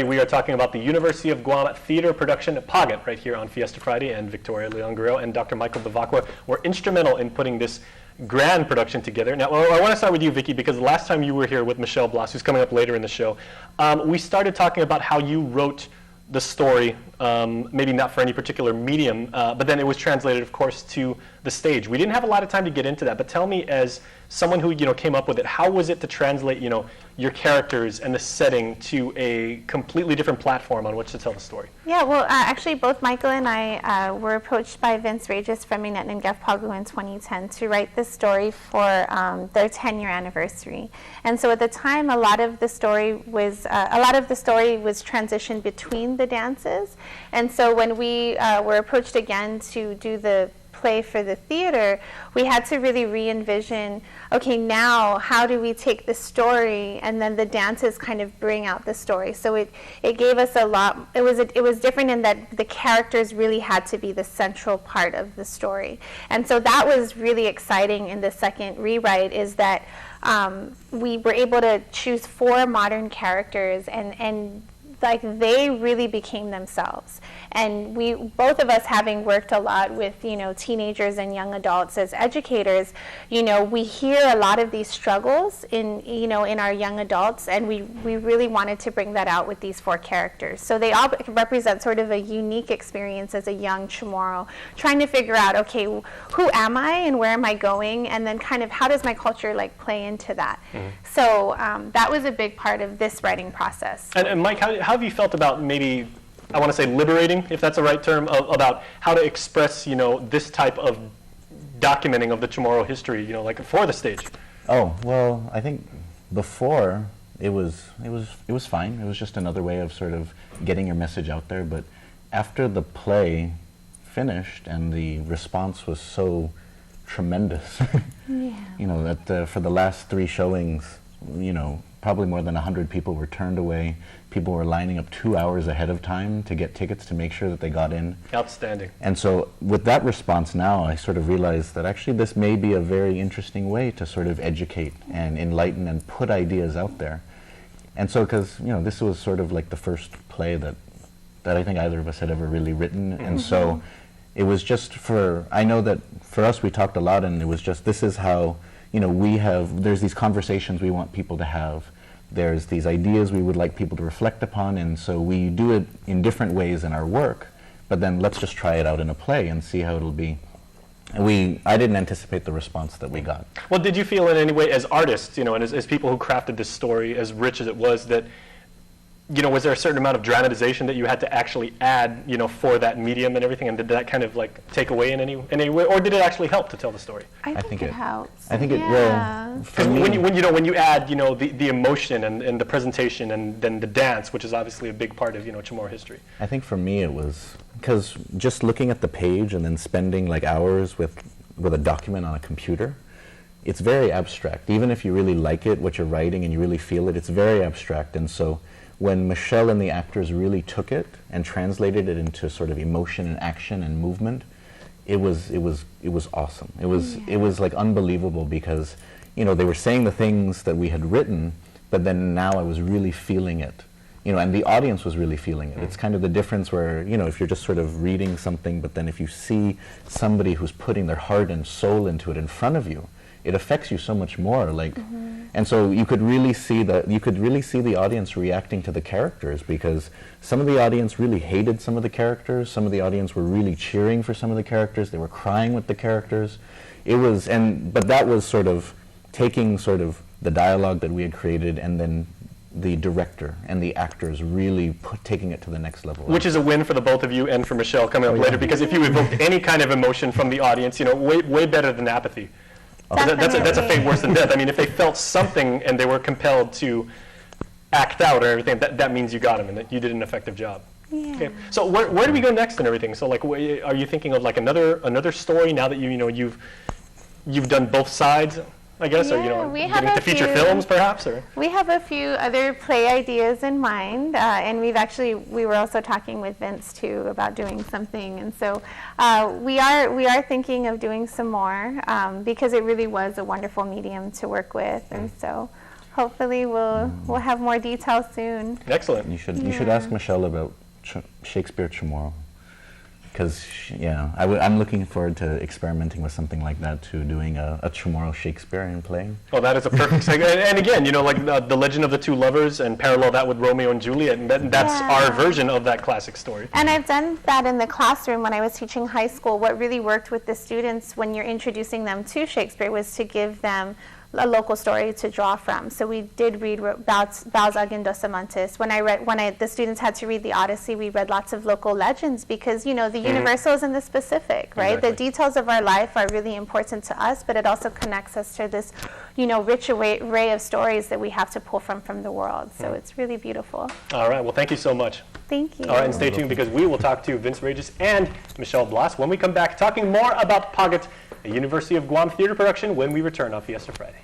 We are talking about the University of Guam theater production Pagat right here on Fiesta Friday, and Victoria Leon Guerrero and Dr. Michael Bevacqua were instrumental in putting this grand production together. Now, I want to start with you, Vicky, because the last time you were here with Michelle Blas, who's coming up later in the show, we started talking about how you wrote the story, maybe not for any particular medium, but then it was translated, of course, to the stage. We didn't have a lot of time to get into that, but tell me, as someone who came up with it, how was it to translate your characters and the setting to a completely different platform on which to tell the story? Yeah, well, actually, both Michael and I were approached by Vince Reyes from Minet and Pagat in 2010 to write this story for their 10-year anniversary. And so at the time, a lot of the story was transitioned between the dances. And so when we were approached again to do the play for the theater, we had to really re-envision, okay, now how do we take the story and then the dances kind of bring out the story. So it gave us a lot. It was different in that the characters really had to be the central part of the story. And so that was really exciting in the second rewrite, is that we were able to choose 4 modern characters, and like they really became themselves. And we, both of us, having worked a lot with teenagers and young adults as educators, we hear a lot of these struggles in our young adults, and we really wanted to bring that out with these 4 characters. So they all represent sort of a unique experience as a young Chamorro, trying to figure out, okay, who am I and where am I going, and then kind of how does my culture like play into that. Mm-hmm. So that was a big part of this writing process. And Mike, how have you felt about, maybe, I want to say liberating, if that's the right term, about how to express, this type of documenting of the Chamorro history, like for the stage? Oh, well, I think before it was fine. It was just another way of sort of getting your message out there. But after the play finished and the response was so tremendous, yeah. That for the last 3 showings, probably more than 100 people were turned away. People were lining up 2 hours ahead of time to get tickets to make sure that they got in. Outstanding. And so with that response now, I sort of realized that actually this may be a very interesting way to sort of educate and enlighten and put ideas out there. And so, because, this was sort of like the first play that I think either of us had ever really written. Mm-hmm. And so it was just I know that for us we talked a lot, and it was just, this is how, there's these conversations we want people to have. There's these ideas we would like people to reflect upon, and so we do it in different ways in our work, but then let's just try it out in a play and see how it'll be. And I didn't anticipate the response that we got. Well, did you feel in any way as artists, and as people who crafted this story, as rich as it was, that was there a certain amount of dramatization that you had to actually add, for that medium and everything, and did that kind of like take away in any way, or did it actually help to tell the story? I think it helps. I think it will. Because when you add, the emotion and the presentation and then the dance, which is obviously a big part of, Chamorro history. I think for me it was, because just looking at the page and then spending like hours with a document on a computer, it's very abstract. Even if you really like it, what you're writing, and you really feel it, it's very abstract. And so when Michelle and the actors really took it and translated it into sort of emotion and action and movement, it was awesome. It was like unbelievable, because they were saying the things that we had written, but then now I was really feeling it, and the audience was really feeling it. It's kind of the difference where, if you're just sort of reading something, but then if you see somebody who's putting their heart and soul into it in front of you, it affects you so much more. Like, and so you could really see the audience reacting to the characters, because some of the audience really hated some of the characters. Some of the audience were really cheering for some of the characters. They were crying with the characters. But that was sort of taking sort of the dialogue that we had created, and then the director and the actors really taking it to the next level. Which is a win for the both of you and for Michelle coming up later, because if you evoked any kind of emotion from the audience, way better than apathy. That's a fate worse than death. I mean, if they felt something and they were compelled to act out or everything, that means you got them and that you did an effective job. Yeah. Okay. So where do we go next and everything? So like, are you thinking of like another story now that you've done both sides, I guess, yeah, or getting to feature films perhaps, or? We have a few other play ideas in mind, and we were also talking with Vince too about doing something, and so we are thinking of doing some more, because it really was a wonderful medium to work with, and so. hopefully we'll have more details soon. Excellent. You should ask Michelle about Shakespeare Chamorro, because I'm looking forward to experimenting with something like that too, doing a Chamorro Shakespearean play. Oh, that is a perfect segue. And again, like the Legend of the Two Lovers, and parallel that with Romeo and Juliet, and that's our version of that classic story. And I've done that in the classroom when I was teaching high school. What really worked with the students when you're introducing them to Shakespeare was to give them a local story to draw from. So we did read Balzac and Dos Amantes. When the students had to read the Odyssey, we read lots of local legends, because the universals and the specific, right? Exactly. The details of our life are really important to us, but it also connects us to this, rich array of stories that we have to pull from the world. So it's really beautiful. All right. Well, thank you so much. Thank you. All right, and stay tuned, because we will talk to Vince Reyes and Michelle Blas when we come back, talking more about Pagat, a University of Guam theater production, when we return on Fiesta Friday.